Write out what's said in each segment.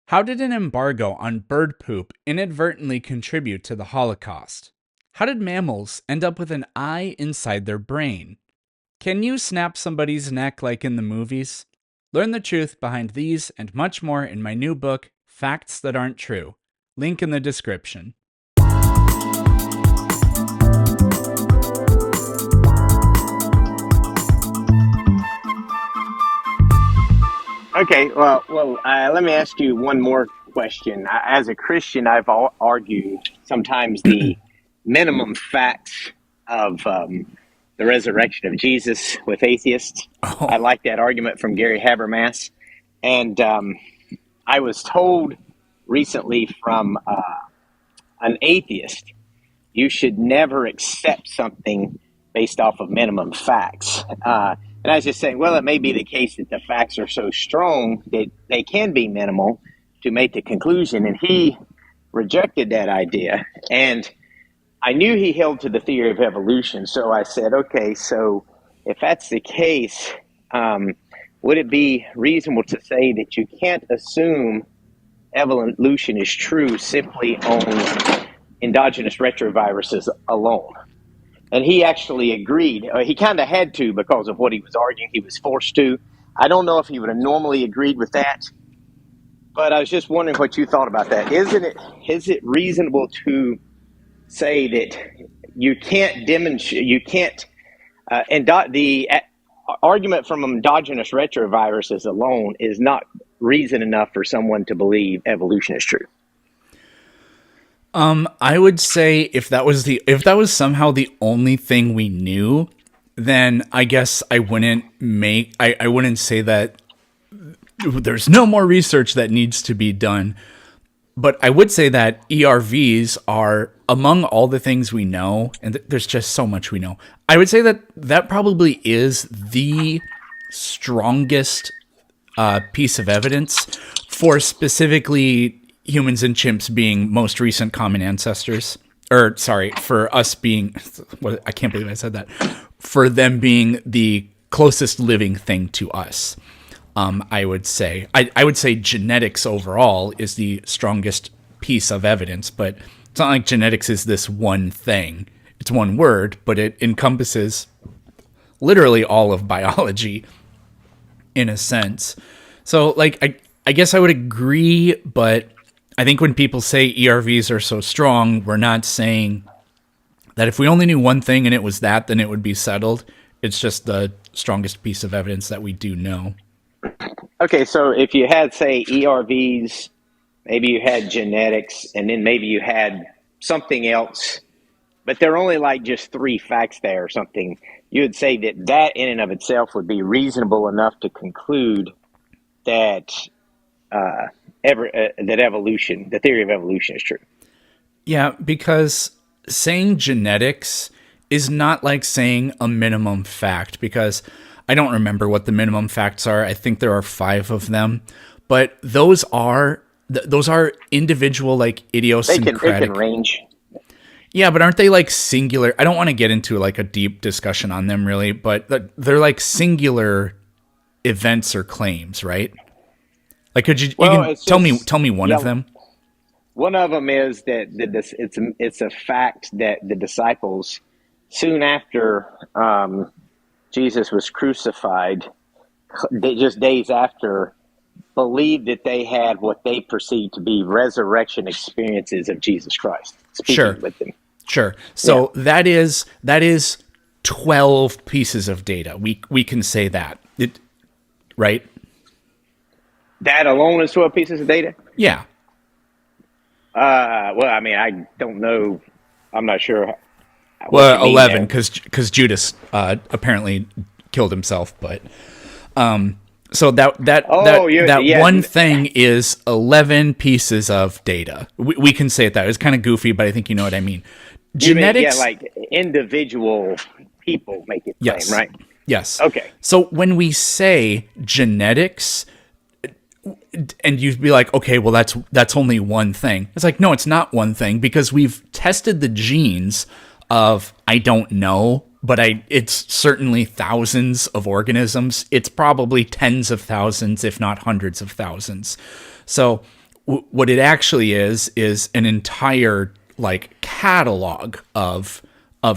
How did an embargo on bird poop inadvertently contribute to the Holocaust? How did mammals end up with an eye inside their brain? Can you snap somebody's neck like in the movies? Learn the truth behind these and much more in my new book, Facts That Aren't True. Link in the description. Okay, let me ask you one more question. As a Christian, I've argued sometimes the minimum facts of the resurrection of Jesus with atheists. I Oh, like that argument from Gary Habermas. And I was told recently from an atheist, you should never accept something based off of minimum facts. And I was just saying, well, it may be the case that the facts are so strong that they can be minimal to make the conclusion. And he rejected that idea. And I knew he held to the theory of evolution. So I said, okay, so if that's the case, would it be reasonable to say that you can't assume evolution is true simply on endogenous retroviruses alone? And he actually agreed. He kind of had to because of what he was arguing. He was forced to. I don't know if he would have normally agreed with that, but I was just wondering what you thought about that. Is it reasonable to say that you can't demonstrate, the argument from endogenous retroviruses alone is not reason enough for someone to believe evolution is true? I would say if that was somehow the only thing we knew, then I guess I wouldn't say that there's no more research that needs to be done. But I would say that ERVs are among all the things we know, and there's just so much we know. I would say that that probably is the strongest piece of evidence for specifically humans and chimps being most recent common ancestors. Or, sorry, for us being, I can't believe I said that, for them being the closest living thing to us. I would say genetics overall is the strongest piece of evidence, but it's not like genetics is this one thing. It's one word, but it encompasses literally all of biology in a sense. So, like, I guess I would agree, but I think when people say ERVs are so strong, we're not saying that if we only knew one thing and it was that, then it would be settled. It's just the strongest piece of evidence that we do know. Okay, so if you had, say, ERVs, maybe you had genetics, and then maybe you had something else, but there are only like just three facts there or something, you would say that that in and of itself would be reasonable enough to conclude that that evolution, the theory of evolution, is true. Yeah, because saying genetics is not like saying a minimum fact, because I don't remember what the minimum facts are. I think there are 5 of them, but those are individual, like idiosyncratic. They can range. Yeah, but aren't they like singular? I don't want to get into like a deep discussion on them really, but they're like singular events or claims, right? Like, could you can tell me one of them? One of them is that it's a fact that the disciples, soon after Jesus was crucified, just days after, believed that they had what they perceived to be resurrection experiences of Jesus Christ speaking with them. Sure. So that is 12 pieces of data. We can say that. Right? That alone is 12 pieces of data? Yeah. Well, I mean, I don't know. I'm not sure. Well, 11, because Judas apparently killed himself. But so that one thing is 11 pieces of data. We can say it that. It's kind of goofy, but I think you know what I mean. Genetics, like individual people make it claim, right? Yes. Okay. So when we say genetics, and you'd be like, okay, well, that's only one thing. It's like, no, it's not one thing, because we've tested the genes of, I don't know, but it's certainly thousands of organisms. It's probably tens of thousands, if not hundreds of thousands. So what it actually is an entire like catalog of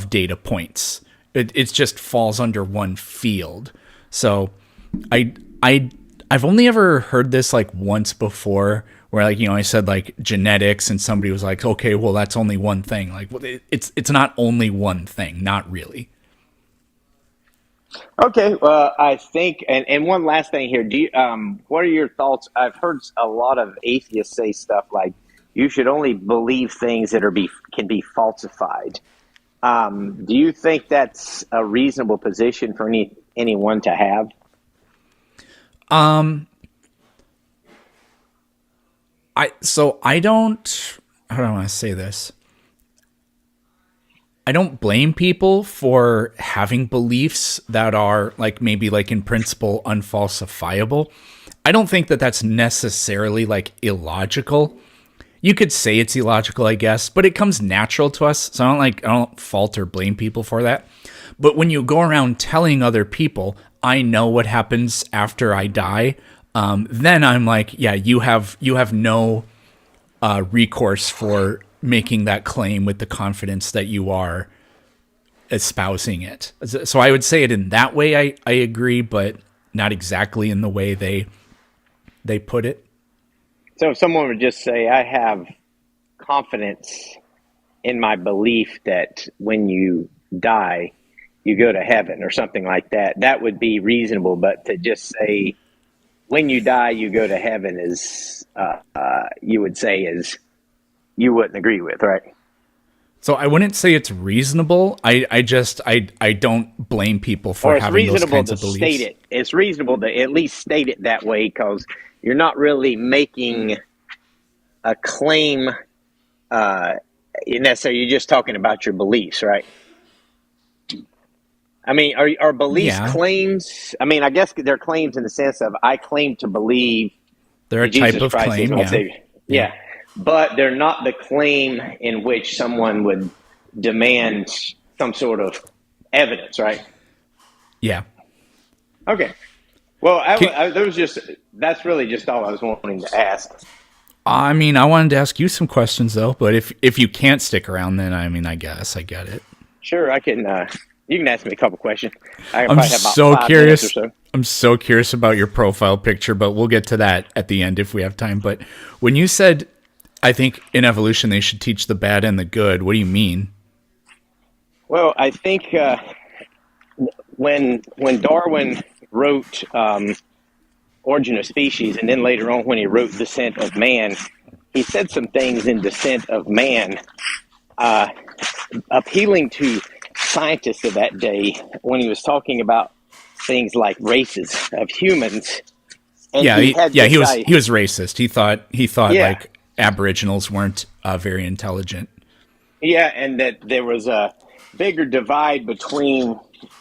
data points. It just falls under one field. So I've only ever heard this like once before, where like, I said like genetics, and somebody was like, okay, well that's only one thing. Like, well, it's not only one thing, not really. Okay, well, I think, and one last thing here. What are your thoughts? I've heard a lot of atheists say stuff like you should only believe things that can be falsified. Do you think that's a reasonable position for anyone to have? I don't, how do I want to say this? I don't blame people for having beliefs that are like maybe like in principle unfalsifiable. I don't think that that's necessarily like illogical. You could say it's illogical, I guess, but it comes natural to us. So I don't fault or blame people for that. But when you go around telling other people, I know what happens after I die, then I'm like, yeah, you have no recourse for making that claim with the confidence that you are espousing it. So I would say it in that way. I agree, but not exactly in the way they put it. So if someone would just say, I have confidence in my belief that when you die, you go to heaven or something like that, that would be reasonable. But to just say, when you die, you go to heaven you would say is, you wouldn't agree with, right? So I wouldn't say it's reasonable. I don't blame people for having those kinds of beliefs. State it. It's reasonable to at least state it that way, because you're not really making a claim necessarily. You're just talking about your beliefs, right? I mean, are beliefs claims? I mean, I guess they're claims in the sense of I claim to believe. They're a type of claim, yeah. But they're not the claim in which someone would demand some sort of evidence, right? Yeah. Okay. Well, that's really just all I was wanting to ask. I mean, I wanted to ask you some questions though, but if you can't stick around, then I mean, I guess I get it. Sure, I can. You can ask me a couple questions. I'm so curious. I'm so curious about your profile picture, but we'll get to that at the end if we have time. But when you said, I think in evolution they should teach the bad and the good, what do you mean? Well, I think when Darwin wrote Origin of Species, and then later on when he wrote Descent of Man, he said some things in Descent of Man appealing to scientists of that day when he was talking about things like races of humans. And he was racist. He thought like Aboriginals weren't very intelligent. Yeah, and that there was a bigger divide between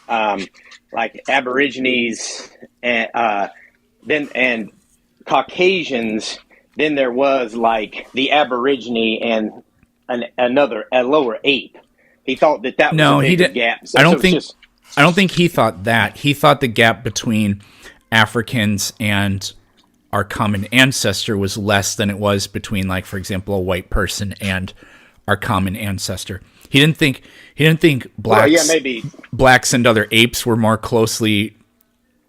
like Aborigines and Caucasians than there was like the Aborigine and a lower ape. He thought that was a bigger gap. So, I don't think he thought that. He thought the gap between Africans and our common ancestor was less than it was between, like, for example, a white person and our common ancestor. He didn't think blacks and other apes were more closely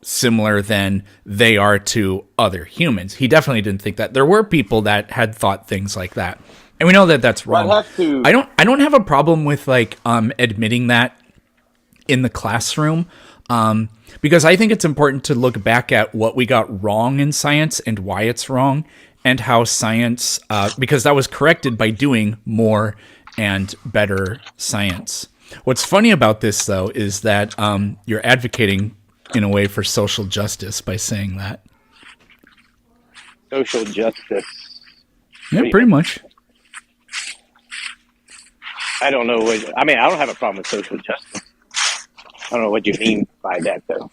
similar than they are to other humans. He definitely didn't think that. There were people that had thought things like that. And we know that that's wrong. I don't have a problem with like admitting that in the classroom, because I think it's important to look back at what we got wrong in science and why it's wrong, and how science, because that was corrected by doing more and better science. What's funny about this, though, is that you're advocating in a way for social justice by saying that. Social justice. Yeah, pretty much. I don't know. I don't have a problem with social justice. I don't know what you mean by that, though.